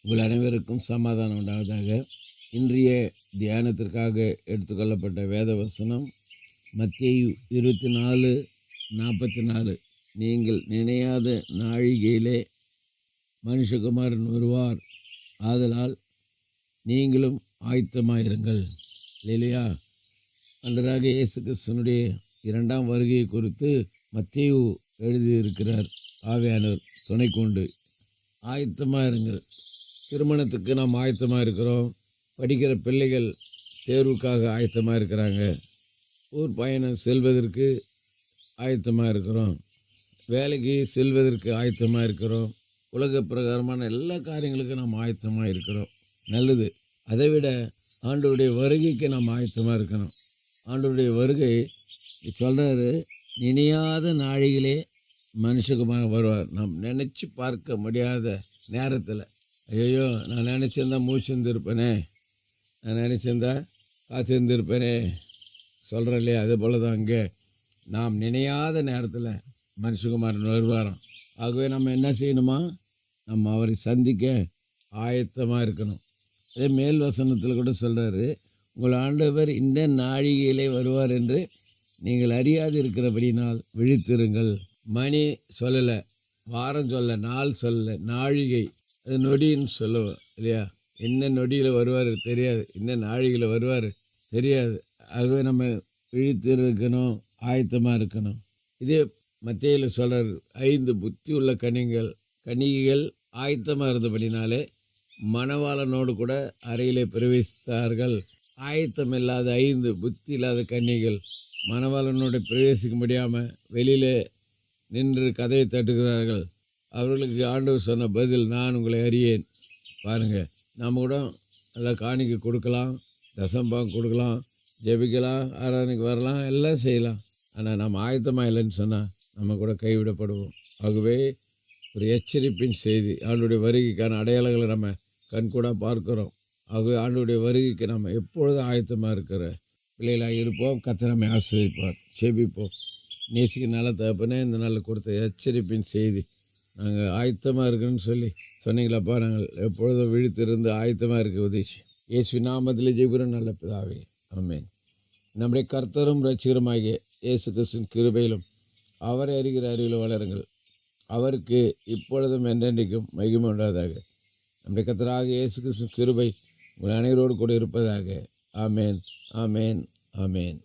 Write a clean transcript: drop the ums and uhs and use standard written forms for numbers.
உங்கள் அனைவருக்கும் சமாதானம் உண்டாவதாக. இன்றைய தியானத்திற்காக எடுத்துக்கொள்ளப்பட்ட வேத வசனம் மத்தேயு 24:44. நீங்கள் நினையாத நாழிகையிலே மனுஷகுமாரன் வருவார், ஆதலால் நீங்களும் ஆயத்தமாயிருங்கள். இல்லையா? அன்றராக இயேசு கிறிஸ்துவனுடைய இரண்டாம் வருகையை குறித்து மத்தேயு எழுதியிருக்கிறார். ஆவியானவர் துணை கொண்டு ஆயத்தமாக இருங்கள். திருமணத்துக்கு நாம் ஆயத்தமாக இருக்கிறோம். படிக்கிற பிள்ளைகள் தேர்வுக்காக ஆயத்தமாக இருக்கிறாங்க. ஊர் பயணம் செல்வதற்கு ஆயத்தமாக இருக்கிறோம். வேலைக்கு செல்வதற்கு ஆயத்தமாக இருக்கிறோம். உலக பிரகாரமான எல்லா காரியங்களுக்கும் நாம் ஆயத்தமாக இருக்கிறோம். நல்லது. அதை விட ஆண்டவருடைய வருகைக்கு நாம் ஆயத்தமாக இருக்கணும். ஆண்டவருடைய வருகை சொல்கிறாரு, நினையாத நாழிகளே மனுஷகுமாரன் வருவார். நாம் நினச்சி பார்க்க முடியாத நேரத்தில், ஐயோ நான் நினச்சிருந்தா மூச்சிருந்துருப்பேனே, நான் நினச்சிருந்தா காத்திருந்திருப்பேனே சொல்கிறேன் இல்லையா? அதே போல் தான் அங்கே நாம் நினையாத நேரத்தில் மனுஷகுமாரன் வருவாராம். ஆகவே நம்ம என்ன செய்யணுமா? நம்ம அவரை சந்திக்க ஆயத்தமாக இருக்கணும். அதே மேல் வசனத்தில் கூட சொல்கிறாரு, உங்கள் ஆண்டவர் இந்த நாழிகையிலே வருவார் என்று நீங்கள் அறியாது இருக்கிறபடினால் விழித்திருங்கள். மணி சொல்லலை, வாரம் சொல்ல, நாள் சொல்லலை, நாழிகை, அது நொடின்னு சொல்லுவோம் இல்லையா? என்ன நொடியில் வருவார் தெரியாது, என்ன நாழிகையில் வருவார் தெரியாது. ஆகவே நம்ம விழித்து இருக்கணும், ஆயத்தமாக இருக்கணும். இதே மத்தேயுல சொல்கிறார், 5 புத்தி உள்ள கன்னிகைகள் ஆயத்தமாக இருந்தபடினாலே மணவாளனோடு கூட அறையிலே பிரவேசித்தார்கள். ஆயத்தம் இல்லாத 5 புத்தி இல்லாத கன்னிகள் மணவாளனோடு பிரவேசிக்க முடியாமல் வெளியில் நின்று கதையை தட்டுகிறார்கள். அவர்களுக்கு ஆண்டவர் சொன்ன பதில், நான் உங்களை அறியேன். பாருங்கள், நம்ம கூட நல்லா காணிக்கை கொடுக்கலாம், தசம்பாகம் கொடுக்கலாம், ஜெபிக்கலாம், ஆராதனைக்கு வரலாம், எல்லாம் செய்யலாம். ஆனால் நம்ம ஆயத்தமாக இல்லைன்னு சொன்னால் நம்ம கூட கைவிடப்படுவோம். ஆகவே ஒரு எச்சரிப்பின் செய்தி, ஆண்டுடைய வருகைக்கான அடையாளங்களை நம்ம கண்கூட பார்க்குறோம். ஆகவே ஆண்டுடைய வருகைக்கு நம்ம எப்பொழுதும் ஆயத்தமாக இருக்கிற பிள்ளைகளாக இருப்போம். கர்த்தர் நம்மை ஆசீர்வதிப்பார். செபிப்போம். நேசிக்க நல்ல தகப்பனே, இந்த நாளில் கொடுத்த எச்சரிப்பின் செய்தி, நாங்கள் ஆயத்தமாக இருக்குன்னு சொல்லி சொன்னீங்களாப்பா. நாங்கள் எப்பொழுதும் விழித்திருந்து ஆயத்தமாக இருக்க உதவி. இயேசு நாமத்தில் ஜெபிக்கிறோம் நல்ல பிதாவே, ஆமென். நம்முடைய கர்த்தரும் இரட்சகருமாகிய இயேசு கிறிஸ்துவின் கிருபையிலும் அவரை அறிகிற அறிவிலும் வளருங்கள். அவருக்கு இப்பொழுதும் என்றென்றைக்கும் மகிமை உண்டாவதாக. நம்முடைய கர்த்தராகிய இயேசு கிறிஸ்துவின் கிருபை உங்கள் அனைவரோடு கூட இருப்பதாக. ஆமேன், ஆமேன், ஆமேன்.